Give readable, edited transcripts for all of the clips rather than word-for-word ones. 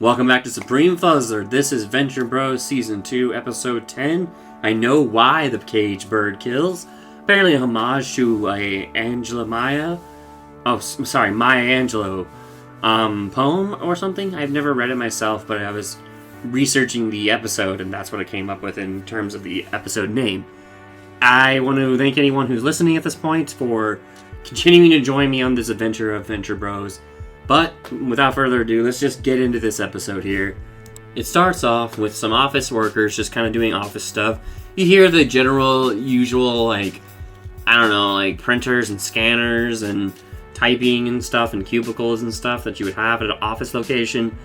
Welcome back to Supreme Fuzzler. This is Venture Bros Season 2, Episode 10. I Know Why the Cage Bird Kills. Apparently a homage to Maya Angelou poem or something. I've never read it myself, but I was researching the episode, and that's what I came up with in terms of the episode name. I want to thank anyone who's listening at this point for continuing to join me on this adventure of Venture Bros. But without further ado, let's just get into this episode here. It starts off with some office workers just kind of doing office stuff. You hear the general, usual, printers and scanners and typing and stuff and cubicles and stuff that you would have at an office location.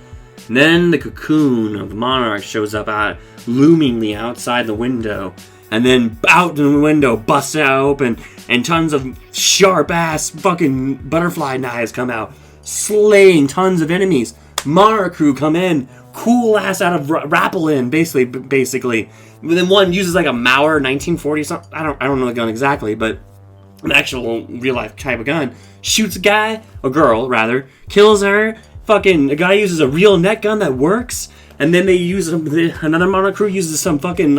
And then the cocoon of the monarch shows up loomingly outside the window. And then out the window busts out open and tons of sharp-ass fucking butterfly knives come out, slaying tons of enemies. Monarch crew come in, cool ass out of Rappelin, basically. But then one uses like a Mauer 1940 something. I don't know the gun exactly, but an actual real life type of gun. Shoots a girl rather, kills her. Fucking a guy uses a real net gun that works, and then they use another Monarch crew uses some fucking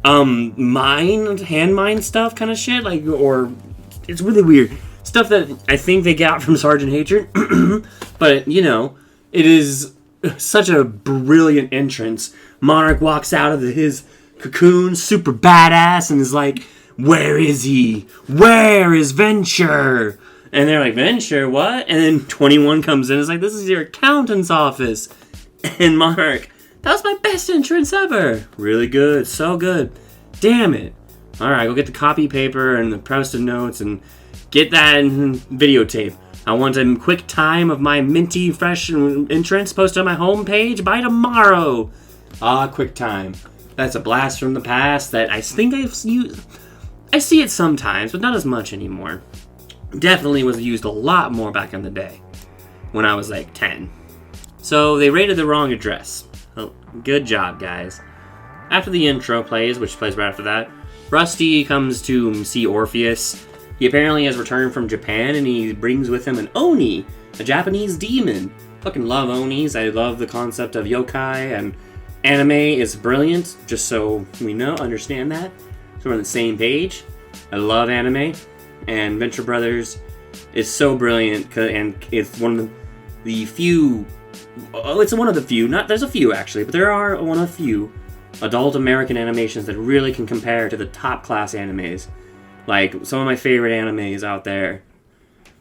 hand mine stuff kind of shit, or it's really weird. Stuff that I think they got from Sergeant Hatred. But, it is such a brilliant entrance. Monarch walks out of his cocoon, super badass, and is like, where is he? Where is Venture? And they're like, Venture, what? And then 21 comes in and is like, this is your accountant's office. And Monarch, that was my best entrance ever. Really good, so good. Damn it. Alright, go get the copy paper and the Post-it notes and get that in videotape. I want a quick time of my minty, fresh entrance posted on my homepage by tomorrow. Quick time. That's a blast from the past that I think I've used. I see it sometimes, but not as much anymore. Definitely was used a lot more back in the day, when I was 10. So they rated the wrong address. Oh, good job, guys. After the intro plays, which plays right after that, Rusty comes to see Orpheus. He apparently has returned from Japan, and he brings with him an Oni, a Japanese demon. Fucking love Onis. I love the concept of yokai, and anime is brilliant, just so we understand that. So we're on the same page. I love anime, and Venture Brothers is so brilliant, and it's one of the few... it's one of the few, there's a few actually, but there are one of the few adult American animations that really can compare to the top class animes. Some of my favorite animes out there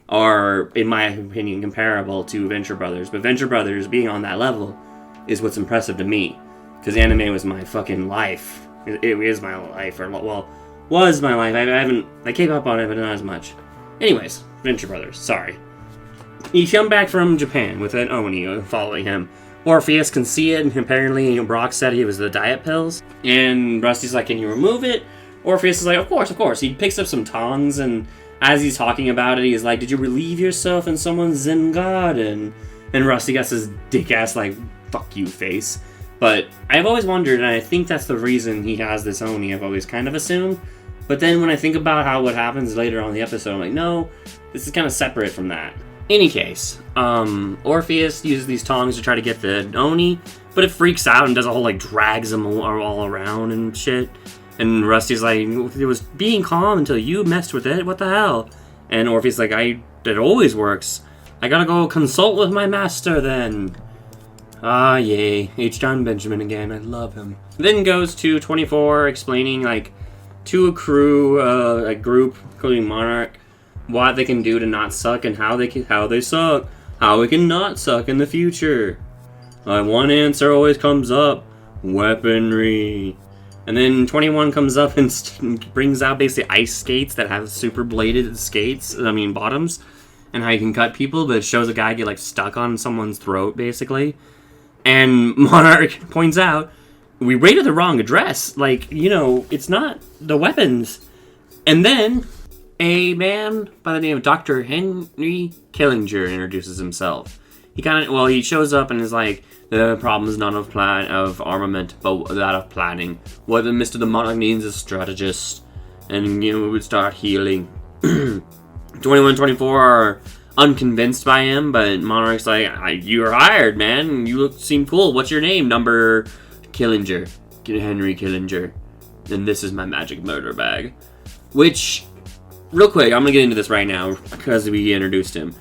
are, in my opinion, comparable to Venture Brothers. But Venture Brothers being on that level is what's impressive to me. Because anime was my fucking life. It is my life. Was my life. I came up on it, but not as much. Anyways, Venture Brothers. Sorry. He come back from Japan with an Oni following him. Orpheus can see it, and apparently Brock said it was the diet pills. And Rusty's like, can you remove it? Orpheus is like, of course. He picks up some tongs, and as he's talking about it, he's like, did you relieve yourself in someone's Zen garden? And Rusty gets his dick-ass, fuck you face. But I've always wondered, and I think that's the reason he has this Oni, I've always kind of assumed. But then when I think about what happens later on in the episode, I'm like, no, this is kind of separate from that. Any case, Orpheus uses these tongs to try to get the Oni, but it freaks out and does a whole, drags them all around and shit. And Rusty's like, it was being calm until you messed with it, what the hell? And Orpheus is like, it always works. I gotta go consult with my master then. Yay, H. John Benjamin again, I love him. Then goes to 24 explaining, to a crew, a group, including Monarch, what they can do to not suck and how they suck, how we can not suck in the future. One answer always comes up, weaponry. And then 21 comes up and brings out basically ice skates that have super bladed bottoms, and how you can cut people, but it shows a guy get stuck on someone's throat basically. And Monarch points out, we rated the wrong address. It's not the weapons. And then a man by the name of Dr. Henry Killinger introduces himself. He shows up and is like, the problem is not of armament, but that of planning. What Mr. the Monarch needs is a strategist, and we would start healing. 21 24 are unconvinced by him, but Monarch's like, you're hired, man. You seem cool. What's your name? Number Killinger. Henry Killinger. And this is my magic murder bag. Which, real quick, I'm going to get into this right now because we introduced him.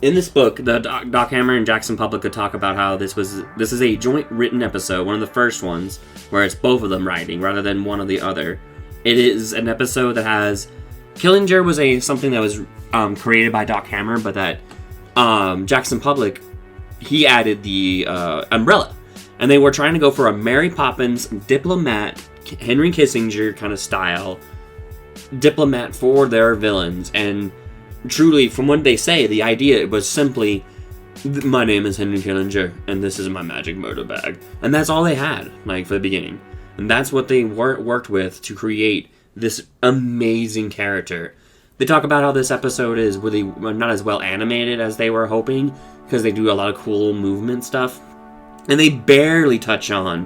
In this book, the Doc Hammer and Jackson Publica talk about how this is a joint written episode, one of the first ones, where it's both of them writing rather than one or the other. It is an episode that has... Killinger was something that was created by Doc Hammer, but that Jackson Public, he added the umbrella. And they were trying to go for a Mary Poppins diplomat, Henry Kissinger kind of style diplomat for their villains. And truly, from what they say, the idea was simply, my name is Henry Killinger, and this is my magic murder bag. And that's all they had, for the beginning. And that's what they worked with to create this amazing character. They talk about how this episode is really not as well animated as they were hoping, because they do a lot of cool movement stuff. And they barely touch on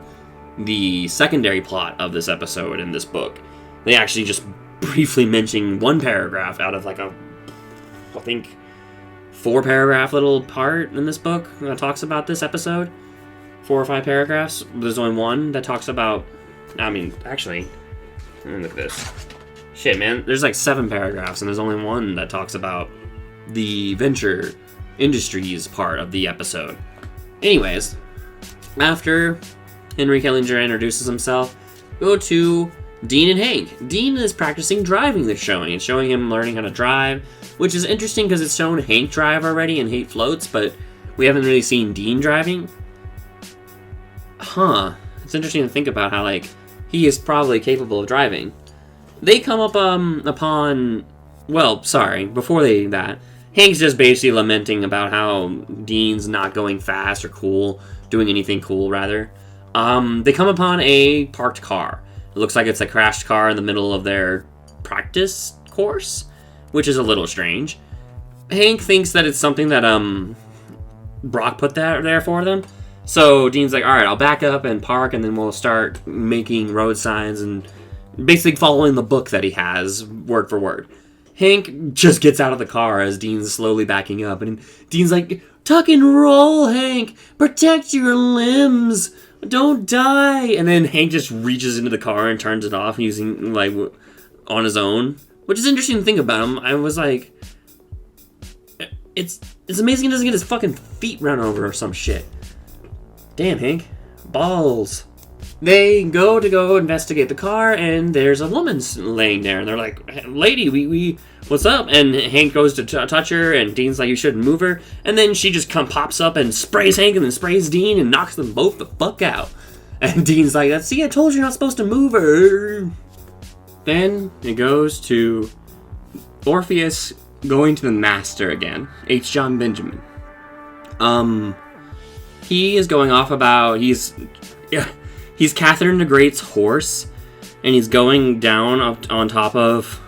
the secondary plot of this episode in this book. They actually just briefly mention one paragraph out of I think 4-paragraph little part in this book that talks about this episode. 4 or 5 paragraphs. There's only one that talks about... actually, let me look at this. Shit, man. There's 7 paragraphs, and there's only one that talks about the Venture Industries part of the episode. Anyways, after Henry Killinger introduces himself, go to Dean and Hank. Dean is practicing driving this showing. It's showing him learning how to drive, which is interesting because it's shown Hank drive already and Hank floats, but we haven't really seen Dean driving. It's interesting to think about how, he is probably capable of driving. They come up upon... Well, sorry, before that, Hank's just basically lamenting about how Dean's not going fast or cool, doing anything cool, rather. They come upon a parked car. It looks like it's a crashed car in the middle of their practice course, which is a little strange. Hank thinks that it's something that Brock put that there for them. So Dean's like, alright, I'll back up and park, and then we'll start making road signs and basically following the book that he has, word for word. Hank just gets out of the car as Dean's slowly backing up, and Dean's like, tuck and roll, Hank! Protect your limbs! Don't die! And then Hank just reaches into the car and turns it off using, on his own. Which is interesting to think about him. I was like, it's amazing he doesn't get his fucking feet run over or some shit. Damn, Hank. Balls. They go investigate the car, and there's a woman laying there, and they're like, hey, lady, we what's up? And Hank goes to touch her, and Dean's like, you shouldn't move her. And then she just pops up and sprays Hank and then sprays Dean and knocks them both the fuck out. And Dean's like, see, I told you you're not supposed to move her. Then it goes to Orpheus going to the Master again, H. John Benjamin. He is going off about, he's Catherine the Great's horse, and he's going down on top of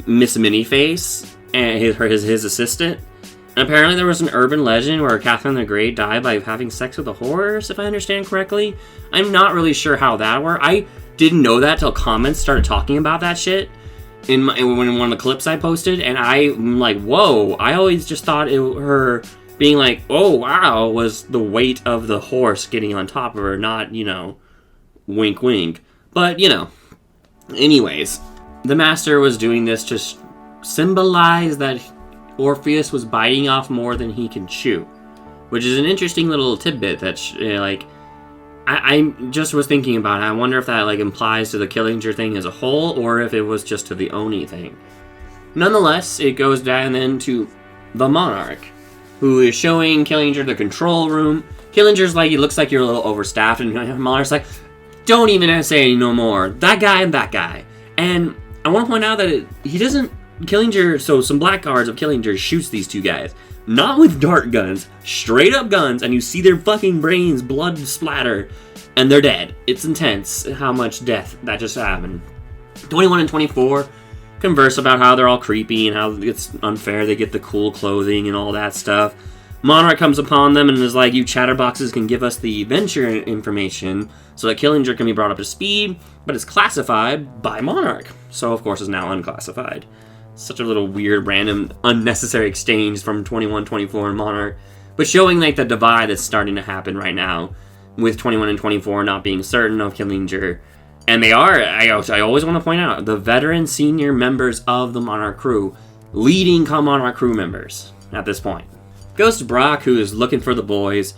Miss Minnieface and his assistant. And apparently there was an urban legend where Catherine the Great died by having sex with a horse, if I understand correctly. I'm not really sure how that worked. I didn't know that till comments started talking about that shit in one of the clips I posted, and I'm like, whoa, I always just thought her being like, oh wow, was the weight of the horse getting on top of her, not, wink wink. But, anyways, the Master was doing this to symbolize that Orpheus was biting off more than he can chew, which is an interesting little tidbit that, I just was thinking about it. I wonder if that, implies to the Killinger thing as a whole, or if it was just to the Oni thing. Nonetheless, it goes down then to the Monarch, who is showing Killinger the control room. Killinger's like, it looks like you're a little overstaffed, and Monarch's like, don't even say no more. That guy and that guy. And I want to point out that Killinger, so some black guards of Killinger shoots these two guys. Not with dart guns, straight up guns, and you see their fucking brains, blood splatter, and they're dead. It's intense how much death that just happened. 21 and 24 converse about how they're all creepy and how it's unfair they get the cool clothing and all that stuff. Monarch comes upon them and is like, you chatterboxes can give us the venture information so that Killinger can be brought up to speed, but it's classified by Monarch, so of course it's now unclassified. Such a little weird, random, unnecessary exchange from 21, 24 and Monarch. But showing like the divide that's starting to happen right now with 21 and 24 not being certain of Killinger. And they are, I always want to point out, the veteran senior members of the Monarch crew, leading Monarch crew members at this point. Goes to Brock, who is looking for the boys,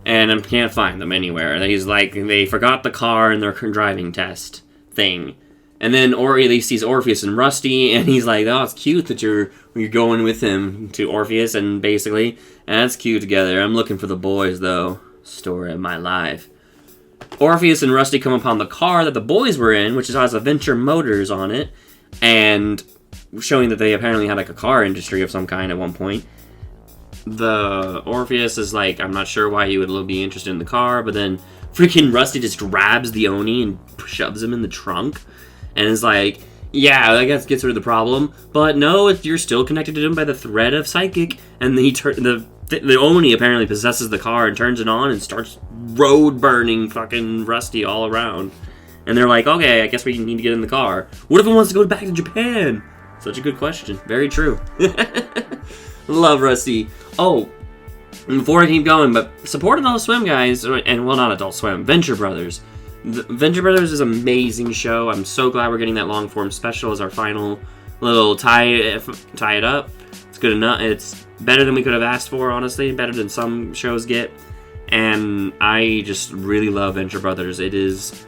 and can't find them anywhere. He's like, they forgot the car in their driving test thing. And then he sees Orpheus and Rusty, and he's like, oh, it's cute that you're going with him to Orpheus, and basically, that's cute together. I'm looking for the boys, though. Story of my life. Orpheus and Rusty come upon the car that the boys were in, which has Adventure Motors on it, and showing that they apparently had like a car industry of some kind at one point. The Orpheus is like, I'm not sure why he would be interested in the car, but then freaking Rusty just grabs the Oni and shoves him in the trunk, and is like, yeah, I guess gets rid of the problem, but no, you're still connected to him by the thread of psychic, and the Oni apparently possesses the car and turns it on and starts road burning fucking Rusty all around. And they're like, okay, I guess we need to get in the car. What if it wants to go back to Japan? Such a good question. Very true. Love Rusty. Oh, before I keep going, but support Adult Swim, guys, and well, not Adult Swim, Venture Brothers. Venture Brothers is an amazing show. I'm so glad we're getting that long form special as our final little tie it up. It's good enough. It's better than we could have asked for, honestly. Better than some shows get. And I just really love Venture Brothers. It is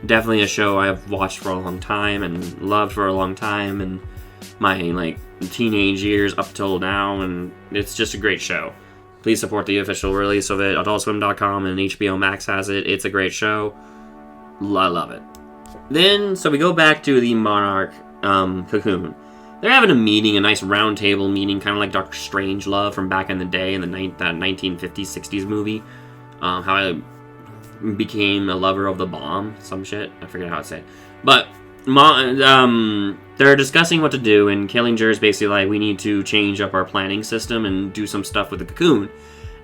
definitely a show I've watched for a long time and loved for a long time, and my teenage years up till now, and it's just a great show. Please support the official release of it. AdultSwim.com and HBO Max has it. It's a great show. I love it. Then, so we go back to the Monarch cocoon. They're having a meeting, a nice round table meeting, kind of like Dr. Strangelove from back in the day in that 1950s, 60s movie. How I became a lover of the bomb, some shit. I forget how to say it. But they're discussing what to do, and Killinger is basically like, we need to change up our planning system and do some stuff with the cocoon.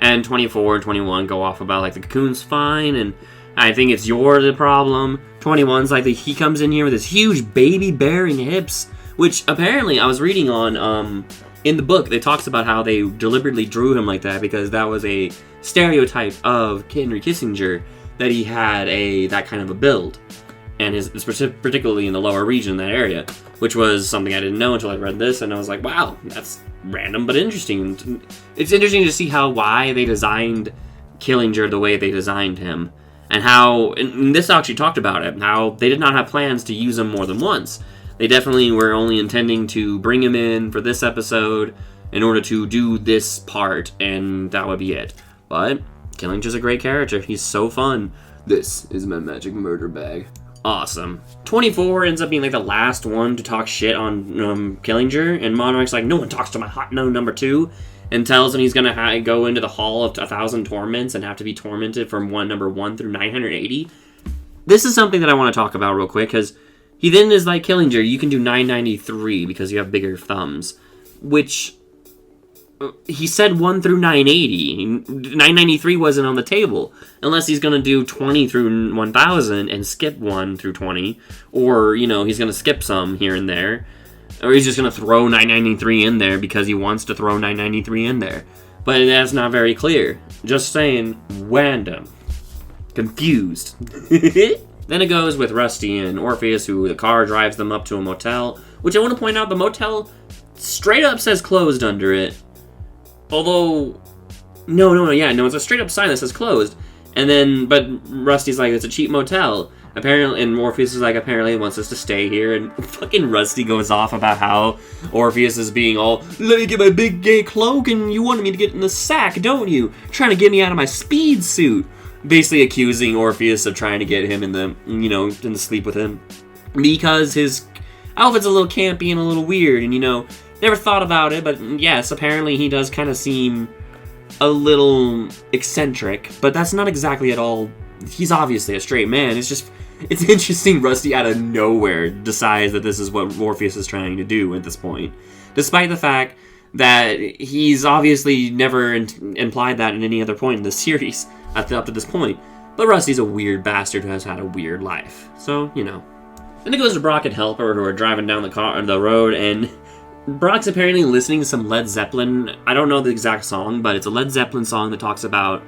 And 24 and 21 go off about like the cocoon's fine, and I think it's you're the problem. 21's like, he comes in here with his huge baby-bearing hips, which apparently I was reading on, in the book, it talks about how they deliberately drew him like that because that was a stereotype of Henry Kissinger, that he had that kind of a build. And particularly in the lower region, that area, which was something I didn't know until I read this, and I was like, wow, that's random but interesting. It's interesting to see why they designed Killinger the way they designed him, and how, and this actually talked about it, how they did not have plans to use him more than once. They definitely were only intending to bring him in for this episode in order to do this part, and that would be it. But Killinger's a great character. He's so fun. This is my magic murder bag. Awesome. 24 ends up being like the last one to talk shit on Killinger, and Monarch's like, no one talks to my hot no number 2, and tells him he's gonna go into the Hall of 1,000 Torments and have to be tormented from number 1 through 980. This is something that I want to talk about real quick, because he then is like, Killinger, you can do 993 because you have bigger thumbs, which he said 1 through 980. 993 wasn't on the table. Unless he's going to do 20 through 1000 and skip 1 through 20. Or, he's going to skip some here and there. Or he's just going to throw 993 in there because he wants to throw 993 in there. But that's not very clear. Just saying, random. Confused. Then it goes with Rusty and Orpheus, who the car drives them up to a motel. Which I want to point out, the motel straight up says closed under it. Although, no, it's a straight up sign that says closed. And then, but Rusty's like, it's a cheap motel. Apparently, and Orpheus is like, apparently he wants us to stay here. And fucking Rusty goes off about how Orpheus is being all, let me get my big gay cloak and you wanted me to get in the sack, don't you? Trying to get me out of my speed suit. Basically accusing Orpheus of trying to get him in the sleep with him. Because his outfit's a little campy and a little weird, and never thought about it, but yes, apparently he does kind of seem a little eccentric, but that's not exactly at all. He's obviously a straight man. It's interesting Rusty out of nowhere decides that this is what Orpheus is trying to do at this point. Despite the fact that he's obviously never implied that in any other point in the series up to this point. But Rusty's a weird bastard who has had a weird life. So, Then it goes to Brock and Helper, who are driving down the road, and Brock's apparently listening to some Led Zeppelin. I don't know the exact song, but it's a Led Zeppelin song that talks about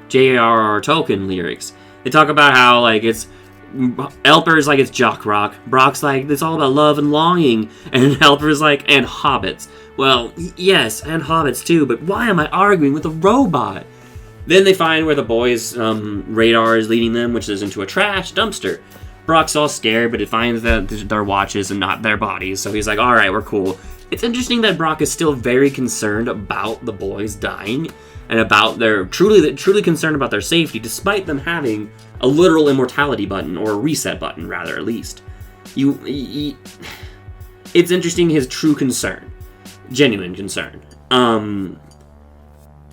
J.R.R. Tolkien lyrics. They talk about how, like, it's... Elper's like, it's jock rock. Brock's like, it's all about love and longing. And Elper's like, and hobbits. Well, yes, and hobbits too, but why am I arguing with a robot? Then they find where the boys' radar is leading them, which is into a trash dumpster. Brock's all scared, but it finds that their watches and not their bodies, so he's like, alright, we're cool. It's interesting that Brock is still very concerned about the boys dying, and about their truly concerned about their safety, despite them having a literal immortality button, or a reset button, rather, at least. It's interesting, his true concern. Genuine concern.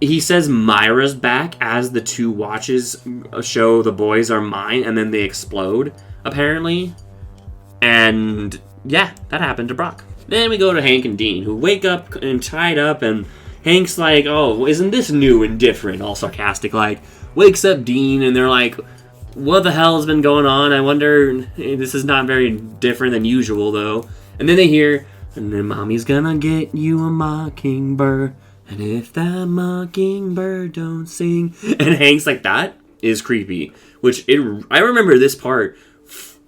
He says Myra's back as the two watches show the boys are mine, and then they explode, apparently. And, yeah, that happened to Brock. Then we go to Hank and Dean, who wake up and tied up, and Hank's like, oh, isn't this new and different? All sarcastic, like, wakes up Dean, and they're like, what the hell has been going on? I wonder, this is not very different than usual, though. And then they hear, and then Mommy's gonna get you a mockingbird, and if that mockingbird don't sing... And Hank's like, that is creepy. I remember this part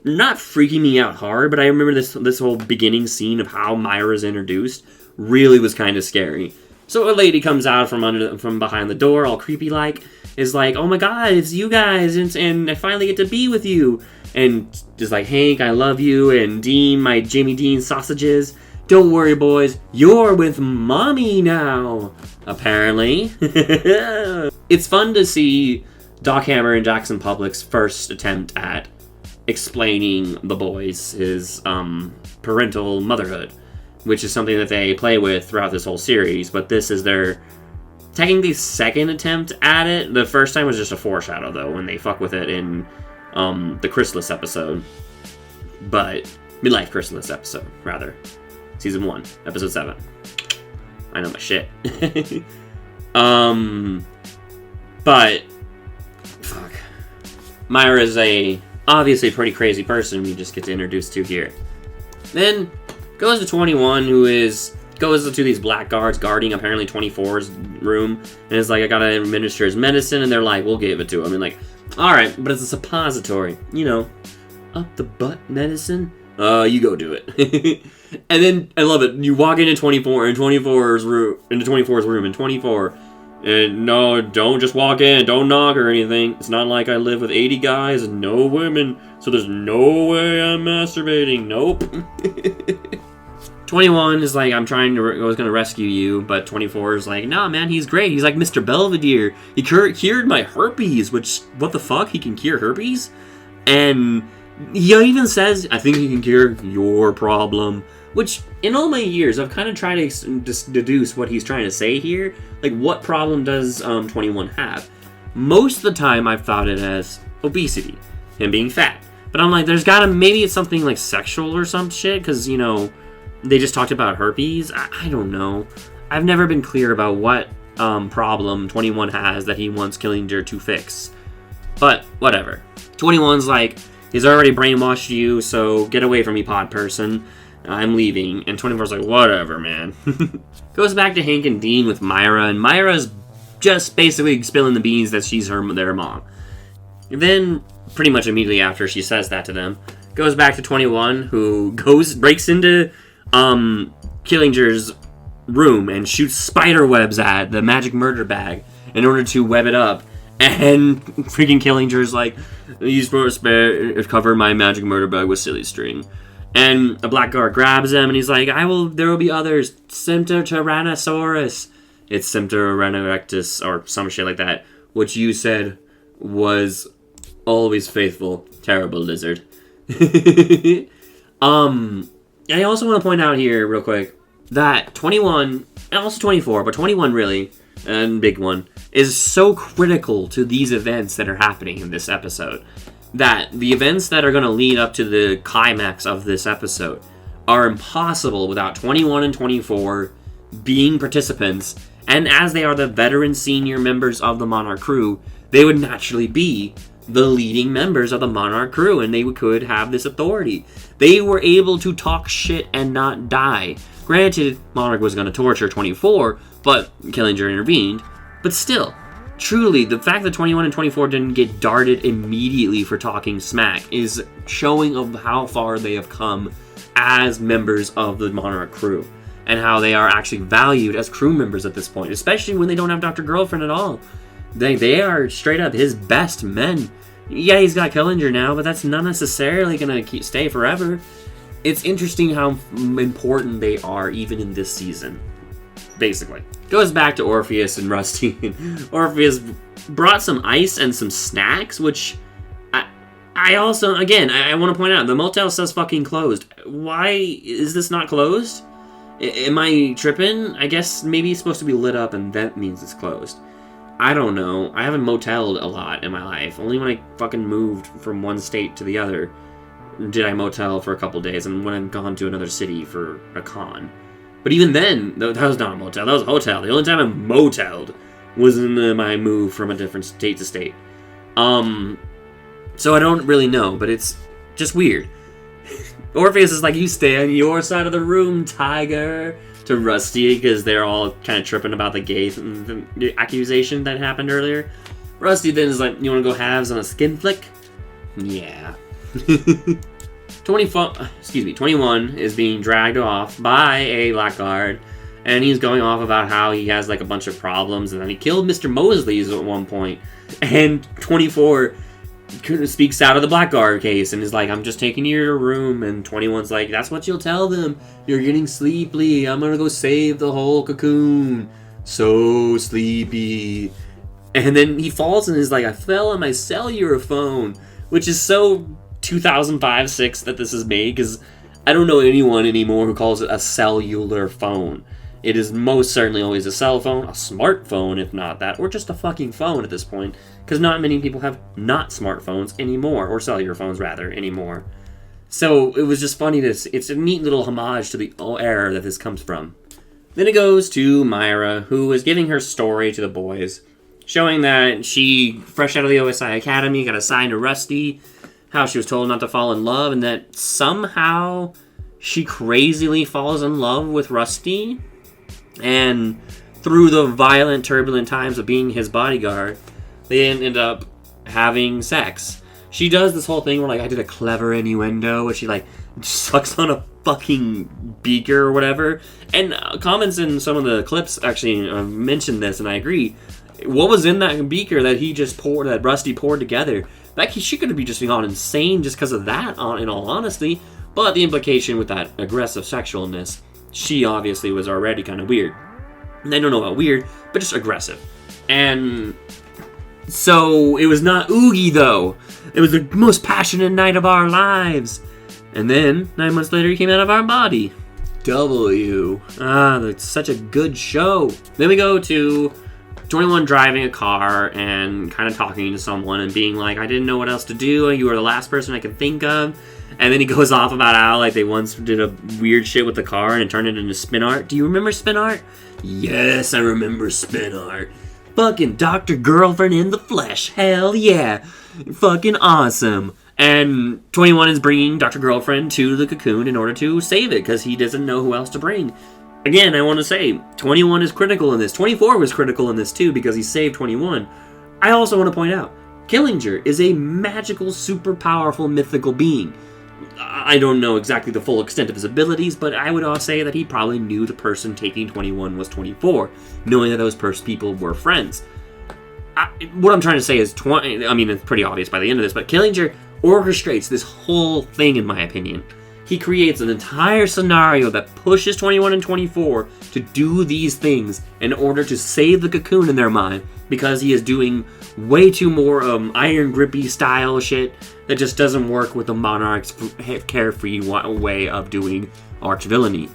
not freaking me out hard, but I remember this whole beginning scene of how Myra's introduced really was kind of scary. So a lady comes out from behind the door, all creepy like, is like, oh my god, it's you guys, and I finally get to be with you. And just like, Hank, I love you, and Dean, my Jimmy Dean sausages. Don't worry, boys, you're with Mommy now, apparently. It's fun to see Doc Hammer and Jackson Publick's first attempt at explaining the boys his parental motherhood, which is something that they play with throughout this whole series, but this is their technically second attempt at it. The first time was just a foreshadow, though, when they fuck with it in the Chrysalis episode. But, Midlife Chrysalis episode, rather. Season 1, episode 7. I know my shit. But, fuck. Myra is obviously a pretty crazy person we just get to introduce to here. Then, goes to 21, who goes to these black guards guarding apparently 24's room, and is like, I gotta administer his medicine, and they're like, we'll give it to him. And like, alright, but it's a suppository. You know, up the butt medicine? You go do it. And then, I love it, you walk into 24's room, and 24, and no, don't just walk in, don't knock or anything. It's not like I live with 80 guys and no women, so there's no way I'm masturbating. Nope. 21 is like, I was gonna rescue you, but 24 is like, nah, man, he's great. He's like Mr. Belvedere. He cured my herpes, which, what the fuck? He can cure herpes? And he even says, I think he can cure your problem. Which, in all my years, I've kind of tried to just deduce what he's trying to say here. Like, what problem does 21 have? Most of the time, I've thought it as obesity, him being fat. But I'm like, maybe it's something like sexual or some shit, because, you know, they just talked about herpes. I don't know. I've never been clear about what problem 21 has that he wants Killinger to fix. But, whatever. 21's like, he's already brainwashed you, so get away from me, pod person. I'm leaving. And 24's like, whatever, man. Goes back to Hank and Dean with Myra, and Myra's just basically spilling the beans that she's their mom. And then, pretty much immediately after she says that to them, goes back to 21, who breaks into Killinger's room and shoots spider webs at the magic murder bag in order to web it up. And freaking Killinger's like, he's supposed to cover my magic murder bag with silly string. And a black guard grabs him, and he's like, there will be others. Cimpter Tyrannosaurus. It's Cimpter Renorectus, or some shit like that, which you said was always faithful. Terrible lizard. I also want to point out here, real quick, that 21, and also 24, but 21 really, and big one, is so critical to these events that are happening in this episode. That the events that are going to lead up to the climax of this episode are impossible without 21 and 24 being participants, and as they are the veteran senior members of the Monarch crew, they would naturally be the leading members of the Monarch crew, and they could have this authority. They were able to talk shit and not die. Granted, Monarch was going to torture 24, but Killinger intervened. But still, truly, the fact that 21 and 24 didn't get darted immediately for talking smack is showing of how far they have come as members of the Monarch crew, and how they are actually valued as crew members at this point, especially when they don't have Dr. Girlfriend at all. They are straight up his best men. Yeah, he's got Killinger now, but that's not necessarily going to stay forever. It's interesting how important they are even in this season. Basically. Goes back to Orpheus and Rusty. Orpheus brought some ice and some snacks, which I also, again, I want to point out, the motel says fucking closed. Why is this not closed? Am I tripping? I guess maybe it's supposed to be lit up and that means it's closed. I don't know. I haven't moteled a lot in my life. Only when I fucking moved from one state to the other did I motel for a couple days, and when I've gone to another city for a con. But even then, that was not a motel. That was a hotel. The only time I moteled was in my move from a different state to state. So I don't really know, but it's just weird. Orpheus is like, you stay on your side of the room, tiger, to Rusty, because they're all kind of tripping about the gay the accusation that happened earlier. Rusty then is like, you want to go halves on a skin flick? Yeah. 21 is being dragged off by a blackguard, and he's going off about how he has like a bunch of problems, and then he killed Mr. Mosley's at one point. And 24 speaks out of the blackguard case and is like, I'm just taking you to your room, and 21's like, that's what you'll tell them. You're getting sleepy. I'm gonna go save the whole cocoon. So sleepy. And then he falls and is like, I fell on my cellular phone, which is so 2005-6 that this is made, because I don't know anyone anymore who calls it a cellular phone. It is most certainly always a cell phone, a smartphone if not that, or just a fucking phone at this point, because not many people have not smartphones anymore, or cellular phones rather, anymore. So it was just funny it's a neat little homage to the era that this comes from. Then it goes to Myra, who is giving her story to the boys, showing that she, fresh out of the OSI Academy, got assigned to Rusty, how she was told not to fall in love, and that somehow she crazily falls in love with Rusty. And through the violent, turbulent times of being his bodyguard, they end up having sex. She does this whole thing where, like, I did a clever innuendo where she, like, sucks on a fucking beaker or whatever. And comments in some of the clips actually mentioned this, and I agree. What was in that beaker that he just poured, that Rusty poured together? She could be just gone insane just because of that, in all honesty. But the implication with that aggressive sexualness, she obviously was already kind of weird. And I don't know about weird, but just aggressive. And so it was not Oogie, though. It was the most passionate night of our lives. And then, 9 months later, he came out of our body. W. That's such a good show. Then we go to 21 driving a car and kind of talking to someone and being like, I didn't know what else to do. You were the last person I could think of. And then he goes off about how, like, they once did a weird shit with the car and it turned it into spin art. Do you remember spin art? Yes, I remember spin art. Fucking Dr. Girlfriend in the flesh. Hell yeah. Fucking awesome. And 21 is bringing Dr. Girlfriend to the cocoon in order to save it because he doesn't know who else to bring. Again, I want to say, 21 is critical in this. 24 was critical in this too because he saved 21. I also want to point out, Killinger is a magical, super powerful, mythical being. I don't know exactly the full extent of his abilities, but I would say that he probably knew the person taking 21 was 24, knowing that those people were friends. What I'm trying to say is, it's pretty obvious by the end of this, but Killinger orchestrates this whole thing, in my opinion. He creates an entire scenario that pushes 21 and 24 to do these things in order to save the cocoon in their mind, because he is doing way too more iron grippy style shit that just doesn't work with the Monarch's carefree way of doing arch villainy.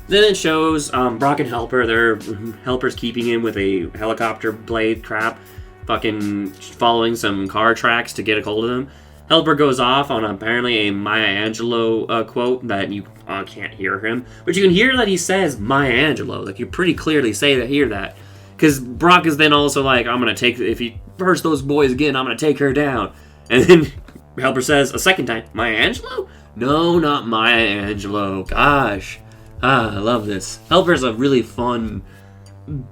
Then it shows Brock and Helper. Their Helper's keeping him with a helicopter blade crap, fucking following some car tracks to get a hold of him. Helper goes off on apparently a Maya Angelou quote that you can't hear him, but you can hear that he says Maya Angelou. Like, you pretty clearly hear that. Because Brock is then also like, if he hurts those boys again, I'm going to take her down. And then Helper says a second time, Maya Angelou? No, not Maya Angelou. Gosh. I love this. Helper's a really fun,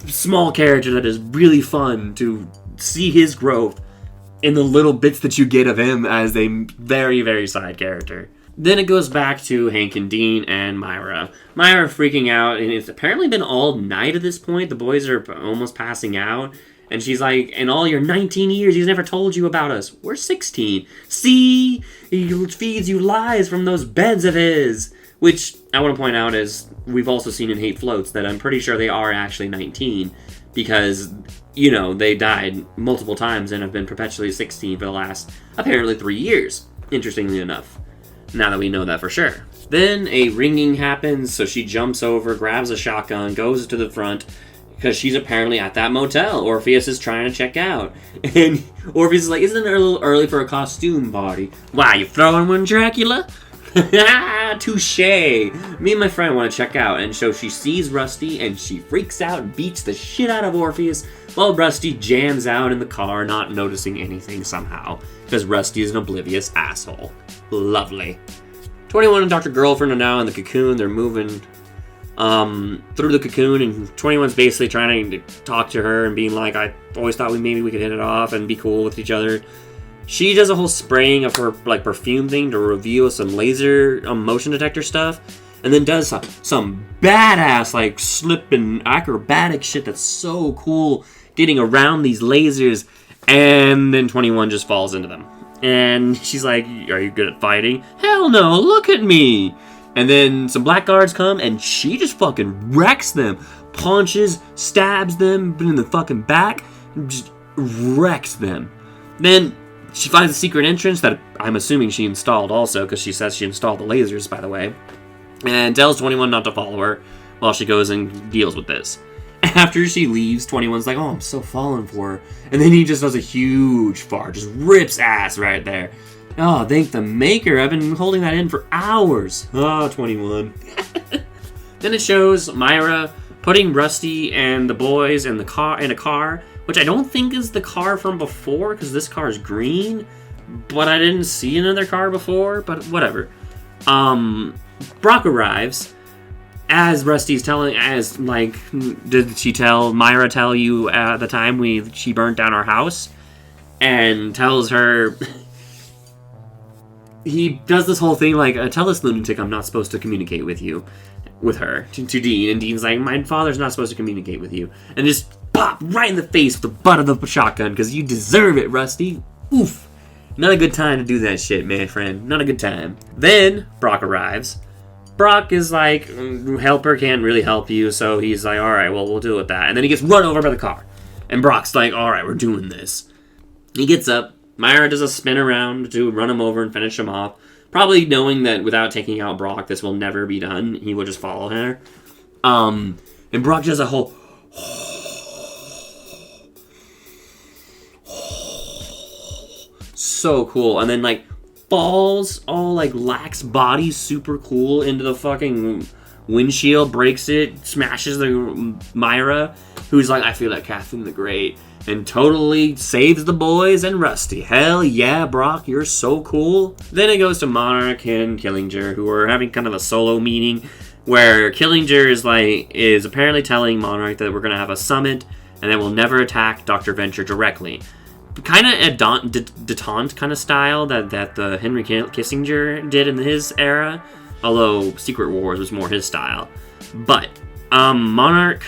small character that is really fun to see his growth in the little bits that you get of him as a very, very side character. Then it goes back to Hank and Dean and Myra. Myra freaking out, and it's apparently been all night at this point. The boys are almost passing out. And she's like, in all your 19 years, he's never told you about us. We're 16. See? He feeds you lies from those beds of his. Which, I want to point out, is we've also seen in Hate Floats that I'm pretty sure they are actually 19. Because, you know, they died multiple times and have been perpetually 16 for the last, apparently, 3 years. Interestingly enough. Now that we know that for sure. Then a ringing happens, so she jumps over, grabs a shotgun, goes to the front, because she's apparently at that motel. Orpheus is trying to check out. And Orpheus is like, isn't it a little early for a costume party? Why, you throwing one, Dracula? Touche. Me and my friend want to check out, and so she sees Rusty, and she freaks out and beats the shit out of Orpheus, while Rusty jams out in the car, not noticing anything somehow, because Rusty is an oblivious asshole. Lovely. 21 and Dr. Girlfriend are now in the cocoon. They're moving through the cocoon, and 21's basically trying to talk to her and being like, I always thought maybe we could hit it off and be cool with each other. She does a whole spraying of her like perfume thing to reveal some laser motion detector stuff, and then does some badass like slip and acrobatic shit that's so cool, getting around these lasers, and then 21 just falls into them. And she's like, are you good at fighting? Hell no, look at me! And then some blackguards come, and she just fucking wrecks them. Punches, stabs them in the fucking back, and just wrecks them. Then she finds a secret entrance that I'm assuming she installed also, because she says she installed the lasers, by the way. And tells 21 not to follow her while she goes and deals with this. After she leaves, 21's like, oh, I'm so falling for her. And then he just does a huge fart, just rips ass right there. Oh, thank the maker. I've been holding that in for hours. Oh, 21. Then it shows Myra putting Rusty and the boys in a car, which I don't think is the car from before, because this car is green, but I didn't see another car before, but whatever. Brock arrives, as Rusty's telling, did she tell, Myra tell you at the time she burnt down our house? And tells her, he does this whole thing like, tell this lunatic I'm not supposed to communicate with her, to Dean, and Dean's like, my father's not supposed to communicate with you, and just pop right in the face with the butt of the shotgun, because you deserve it, Rusty. Oof. Not a good time to do that shit, man, friend. Not a good time. Then Brock arrives. Brock is like, Helper can't really help you, so he's like, alright, well, we'll deal with that. And then he gets run over by the car. And Brock's like, alright, we're doing this. He gets up. Myra does a spin around to run him over and finish him off. Probably knowing that without taking out Brock, this will never be done. He will just follow her. And Brock does a whole... so cool. And then, like, falls all, like, lax body, super cool, into the fucking windshield, breaks it, smashes the Myra, who's like, I feel like Catherine the Great, and totally saves the boys and Rusty. Hell yeah, Brock, you're so cool. Then it goes to Monarch and Killinger, who are having kind of a solo meeting, where Killinger is apparently telling Monarch that we're going to have a summit, and that we'll never attack Dr. Venture directly. Kind of a detente kind of style that the Henry Kissinger did in his era, although Secret Wars was more his style. But Monarch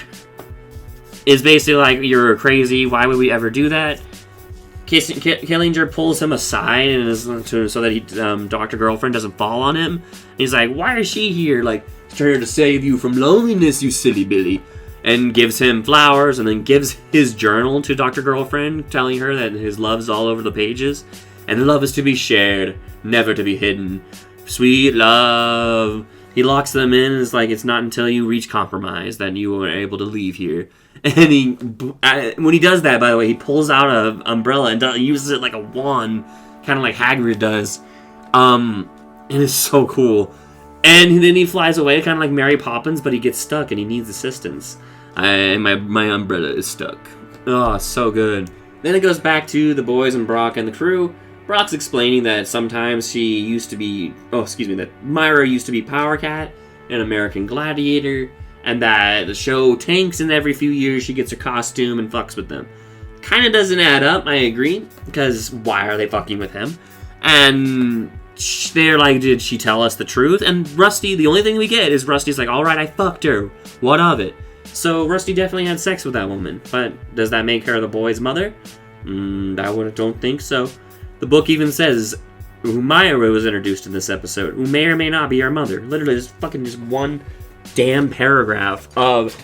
is basically like, you're crazy, why would we ever do that? Killinger pulls him aside and so that Dr. Girlfriend doesn't fall on him. He's like, why is she here? Like, trying to save you from loneliness, you silly Billy. And gives him flowers, and then gives his journal to Dr. Girlfriend, telling her that his love's all over the pages. And love is to be shared, never to be hidden. Sweet love. He locks them in, and is like, it's not until you reach compromise that you are able to leave here. And when he does that, by the way, he pulls out an umbrella and uses it like a wand, kind of like Hagrid does. And it's so cool. And then he flies away, kind of like Mary Poppins, but he gets stuck and he needs assistance. And my umbrella is stuck. Oh, so good. Then it goes back to the boys and Brock and the crew. Brock's explaining that sometimes that Myra used to be Power Cat in American Gladiator, and that the show tanks and every few years she gets her costume and fucks with them. Kind of doesn't add up, I agree, because why are they fucking with him? And they're like, did she tell us the truth? And Rusty, the only thing we get is Rusty's like, alright, I fucked her. What of it? So Rusty definitely had sex with that woman, but does that make her the boy's mother? I don't think so. The book even says Myra was introduced in this episode, who may or may not be our mother. Literally, just one damn paragraph of,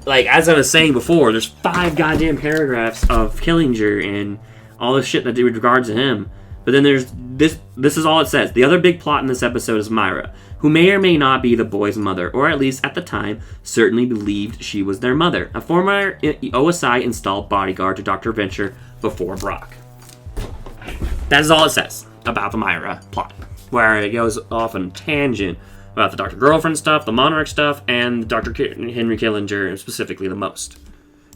like, as I was saying before, there's 5 goddamn paragraphs of Killinger and all this shit that with regards to him. But then there's this is all it says. The other big plot in this episode is Myra, who may or may not be the boy's mother, or at least at the time, certainly believed she was their mother. A former OSI installed bodyguard to Dr. Venture before Brock. That is all it says about the Myra plot, where it goes off on a tangent about the Dr. Girlfriend stuff, the Monarch stuff, and Dr. Henry Killinger specifically the most.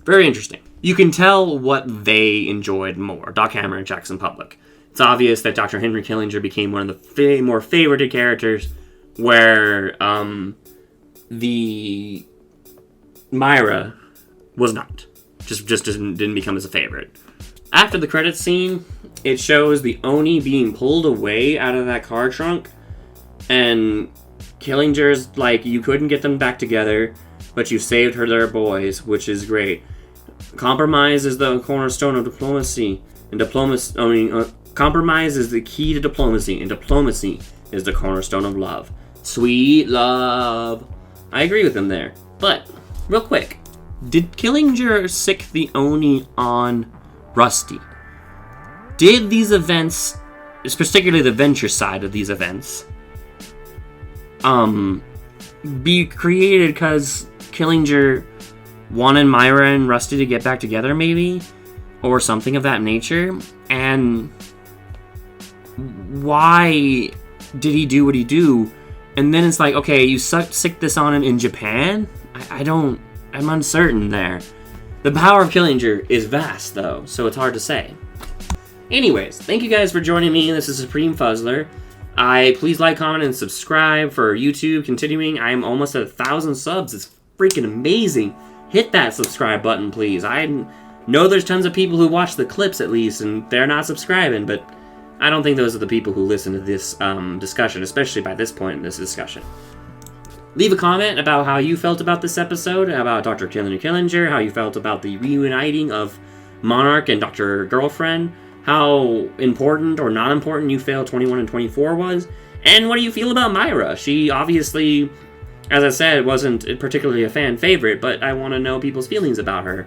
Very interesting. You can tell what they enjoyed more, Doc Hammer and Jackson Public. It's obvious that Dr. Henry Killinger became one of the more favorited characters, where the Myra was not. Just didn't become as a favorite. After the credits scene, it shows the Oni being pulled away out of that car trunk, and Killinger's like, you couldn't get them back together, but you saved their boys, which is great. Compromise is the cornerstone of diplomacy, and compromise is the key to diplomacy, and diplomacy is the cornerstone of love. Sweet love. I agree with him there. But, real quick, did Killinger sick the Oni on Rusty? Did these events, particularly the Venture side of these events, be created because Killinger wanted Myra and Rusty to get back together, maybe? Or something of that nature? And why did he do what he do? And then it's like, okay, you sick this on him in Japan? I'm uncertain there. The power of Killinger is vast, though, so it's hard to say. Anyways, thank you guys for joining me. This is Supreme Fuzzler. Please like, comment, and subscribe for YouTube. Continuing, I'm almost at 1,000 subs. It's freaking amazing. Hit that subscribe button, please. I know there's tons of people who watch the clips, at least, and they're not subscribing, but I don't think those are the people who listen to this discussion, especially by this point in this discussion. Leave a comment about how you felt about this episode, about Dr. Killinger, how you felt about the reuniting of Monarch and Dr. Girlfriend, how important or not important you feel 21 and 24 was, and what do you feel about Myra? She obviously, as I said, wasn't particularly a fan favorite, but I want to know people's feelings about her,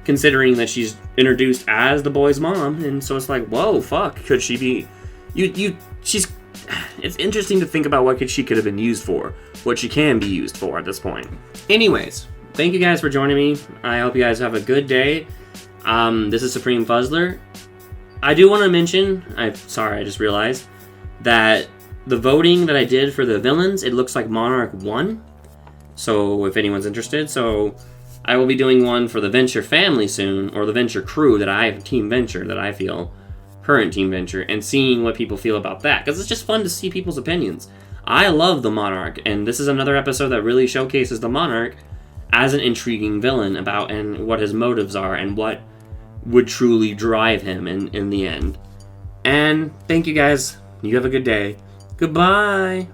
considering that she's introduced as the boy's mom, and so it's like, whoa, fuck, could she be... It's interesting to think about what she could have been used for, what she can be used for at this point. Anyways, thank you guys for joining me. I hope you guys have a good day. This is Supreme Fuzzler. I do want to mention, I just realized, that the voting that I did for the villains, it looks like Monarch won. So, if anyone's interested, I will be doing one for the Venture family soon, or the Venture crew Team Venture that I feel, current Team Venture, and seeing what people feel about that, because it's just fun to see people's opinions. I love the Monarch, and this is another episode that really showcases the Monarch as an intriguing villain and what his motives are, and what would truly drive him in the end. And thank you guys. You have a good day. Goodbye.